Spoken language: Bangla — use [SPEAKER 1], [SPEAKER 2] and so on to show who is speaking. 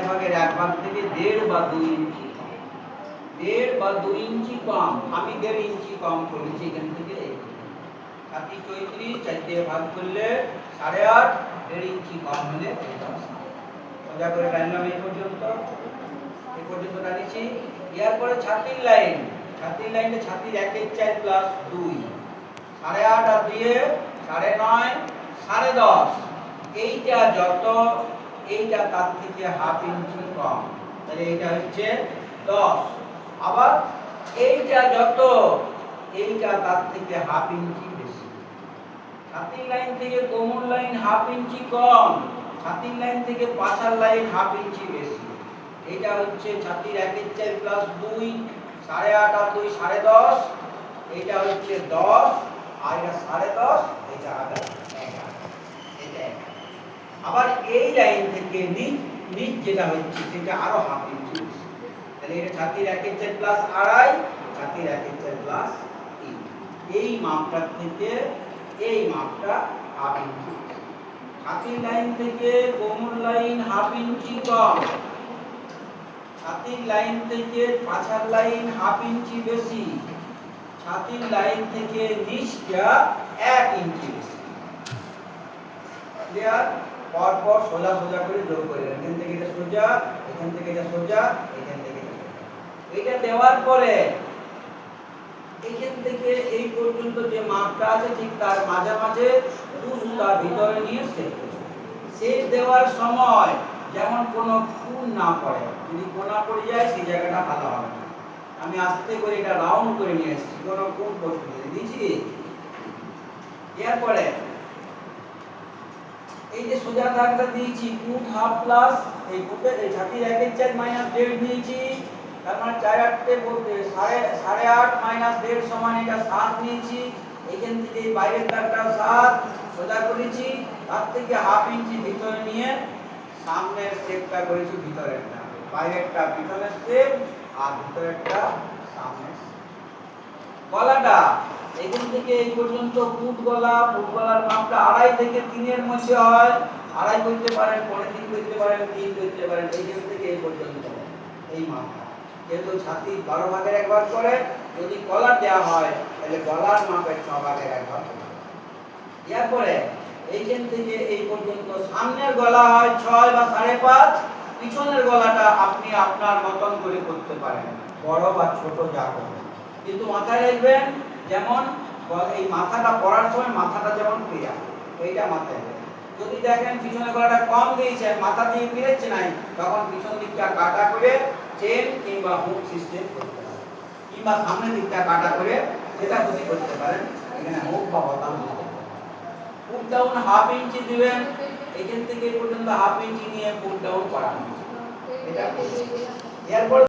[SPEAKER 1] 4/1 থেকে 1.5 বা 2 ইঞ্চি কম। 1.5 বা 2 ইঞ্চি কম, আমি 1.5 ইঞ্চি কম করেছি এখান থেকে। 37 4 দিয়ে ভাগ করলে 8.5, 1.5 ইঞ্চি কম হলে 10। সোজা করে টানলাম এই পর্যন্ত টানিছি। এরপরে ছাতির লাইন, লাইনে ছাতির 1/4 প্লাস 2, 8.5 আর 2 9.5, 10.5। এইটা যত, এইটা তার থেকে হাফ ইঞ্চি কম, তাহলে এইটা হচ্ছে 10। আবার এইটা যত, এইটা তার থেকে হাফ ইঞ্চি বেশি। ছাতির লাইন থেকে কোমর লাইন হাফ ইঞ্চি কম, ছাতির লাইন থেকে পাছার লাইন হাফ ইঞ্চি বেশি। এটা হচ্ছে ছাতির 1/4 প্লাস 2, 8.5 আর 2 10.5। এটা হচ্ছে 10 আর এটা 10.5, এটা হবে 11। এটা আবার এই লাইন থেকে নিচ যেটা হচ্ছে সেটা আরো হাফ ইঞ্চি বেশি। তাহলে এটা ছাতির 1/4 প্লাস 2.5, ছাতির 1/4 প্লাস 3। এই মাপটা থেকে এই মাপটা হাফ ইঞ্চি। ছাতির লাইন থেকে কোমর লাইন হাফ ইঞ্চি কম, ছাতির লাইন থেকে পাছার লাইন হাফ ইঞ্চি বেশি, ছাতির লাইন থেকে নিচটা 1 ইঞ্চি বেশি। ক্লিয়ার? পর সোজা করে যোগ করে এখান থেকে এটা সোজা, এখান থেকে এটা সোজা, এখান থেকে এটা সোজা। এটা দেওয়ার পরে এখান থেকে এই পর্যন্ত যে মাপটা আছে ঠিক তার মাঝামাঝি সুতা ভিতরে নিয়ে সেট দেওয়ার সময় যেমন কোনো খুন না পড়ে। যদি কোনা পড়ে যায় সেই জায়গাটা ভালো হবে না। আমি আস্তে করে এটা রাউন্ড করে নিয়ে এসেছি, কোনো কোন প্রশ্ন দিয়েছি। এরপরে এই যে সোজা দাগটা দিয়েছি, ফুট হাফ প্লাস এই ফুটের এই ছাতির 1/4 মাইনাস 1.5 নিয়েছি, তার মানে 4 8 বলতে 8.5 মাইনাস 1.5 সমান এটা 7 নিয়েছি। এইখান থেকে এই বাইরের দাগটা 7 সোজা করেছি, তার থেকে হাফ ইঞ্চি ভিতরে নিয়ে সামনের শেপটা করেছি ভিতরেরটা, বাইরেরটা পিছনের শেপ আর ভিতরেরটা সামনের শেপ। গলাটা এখান থেকে এই পর্যন্ত ফুটগলার মাপটা 2.5 থেকে 3 এর মধ্যে হয়। 2.5 করতে পারেন, 3.5 করতে পারেন, 3 করতে পারেন। এইখান থেকে এই পর্যন্ত এই মাপটা। যেহেতু ছাতি 12 ভাগের 1 ভাগ করে, যদি কলার দেওয়া হয় তাহলে গলার মাপের 6 ভাগের 1 ভাগ হবে। এরপরে এইখান থেকে এই পর্যন্ত সামনের গলা হয় 6 বা 5.5, পিছনের গলাটা আপনি আপনার মতন করে করতে পারেন, বড় বা ছোট যা করবেন। কিন্তু মাথায় রাখবেন, যেমন এই মাথাটা পরার সময় মাথাটা যেমন ক্লিয়ার, এইটা মাথায় রাখবেন। যদি দেখেন পিছনের গলাটা কম দিয়েছে, মাথা দিয়ে ফিরেছে নাই, তখন পিছন দিকটা কাটা করে চেন কিংবা হুক সিস্টেম করতে পারেন, কিংবা সামনের দিকটা কাটা করে যেটা খুশি করতে পারেন। এখানে হুক বা বোতাম দিতে পারেন। পুট ডাউন হাফ ইঞ্চি দিবেন, এখান থেকে এই পর্যন্ত হাফ ইঞ্চি নিয়ে পুট ডাউন করানো, এটা এরপর